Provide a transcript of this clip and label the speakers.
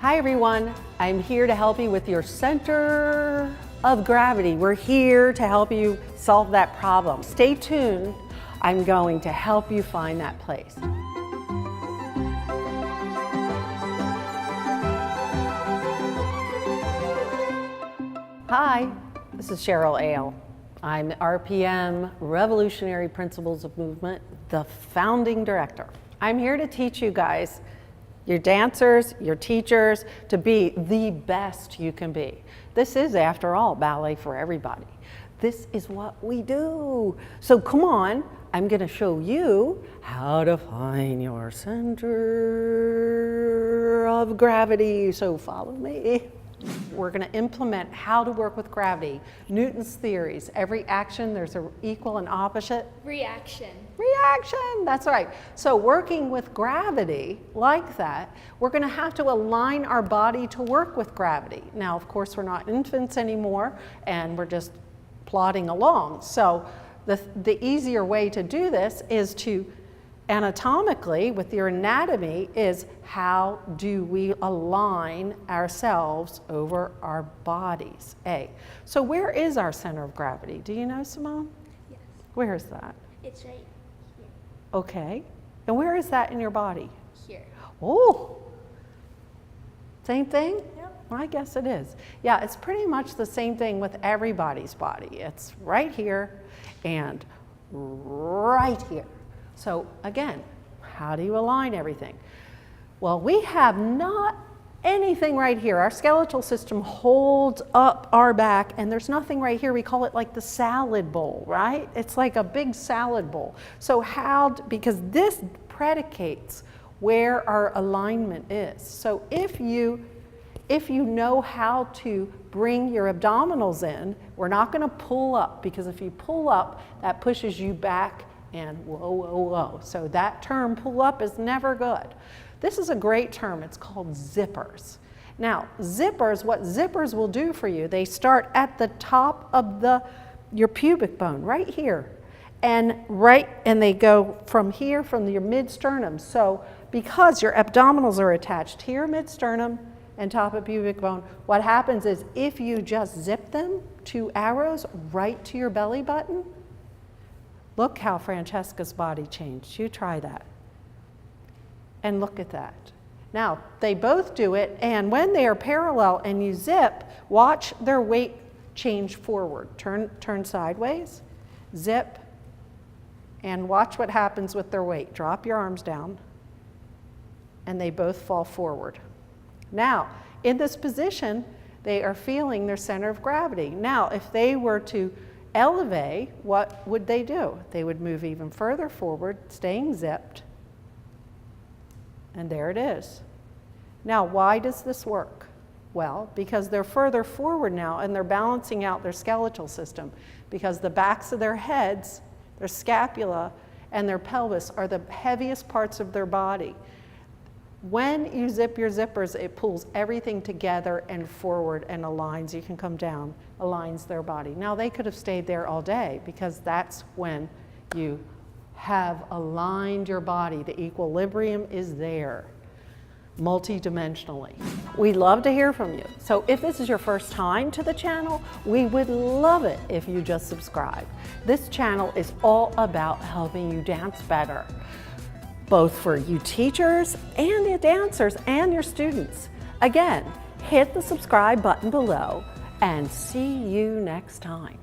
Speaker 1: Hi everyone, I'm here to help you with your center of gravity. We're here to help you solve that problem. Stay tuned, I'm going to help you find that place. Hi, this is Cheryl Ale. I'm RPM, Revolutionary Principles of Movement, the founding director. I'm here to teach you guys, your dancers, your teachers, to be the best you can be. This is, after all, ballet for everybody. This is what we do. So come on, I'm going to show you how to find your center of gravity. So follow me. We're going to implement how to work with gravity. Newton's theories. Every action, there's an equal and opposite.
Speaker 2: Reaction.
Speaker 1: Reaction, that's right. So working with gravity like that, we're going to have to align our body to work with gravity. Now, of course, we're not infants anymore, and we're just plodding along. So the easier way to do this is to anatomically, with your anatomy, is how do we align ourselves over our bodies? So where is our center of gravity? Do you know, Simone?
Speaker 2: Yes.
Speaker 1: Where is that?
Speaker 2: It's right here.
Speaker 1: Okay. And where is that in your body?
Speaker 2: Here.
Speaker 1: Oh, same thing?
Speaker 2: Yep.
Speaker 1: I guess it is. Yeah, it's pretty much the same thing with everybody's body. It's right here and right here. So again, how do you align everything? Well, we have not anything right here. Our skeletal system holds up our back, and there's nothing right here. We call it like the salad bowl, right? It's like a big salad bowl. So because this predicates where our alignment is. So if you know how to bring your abdominals in, we're not going to pull up, because if you pull up, that pushes you back and whoa, whoa, whoa. So that term, pull up, is never good. This is a great term. It's called zippers. Now, zippers, what zippers will do for you, they start at the top of your pubic bone, right here. And they go from here, from your mid-sternum. So because your abdominals are attached here, mid-sternum, and top of pubic bone, what happens is if you just zip them, 2 arrows right to your belly button, look how Francesca's body changed. You try that. And look at that. Now, they both do it, and when they are parallel and you zip, watch their weight change forward. Turn sideways, zip, and watch what happens with their weight. Drop your arms down, and they both fall forward. Now, in this position, they are feeling their center of gravity. Now, if they were to elevate, what would they do? They would move even further forward, staying zipped, and there it is. Now, why does this work? Well, because they're further forward now, and they're balancing out their skeletal system, because the backs of their heads, their scapula, and their pelvis are the heaviest parts of their body. When you zip your zippers, it pulls everything together and forward and aligns. You can come down, aligns their body. Now, they could have stayed there all day, because that's when you have aligned your body. The equilibrium is there, multidimensionally. We'd love to hear from you. So if this is your first time to the channel, we would love it if you just subscribe. This channel is all about helping you dance better, both for you teachers and the dancers and your students. Again, hit the subscribe button below, and see you next time.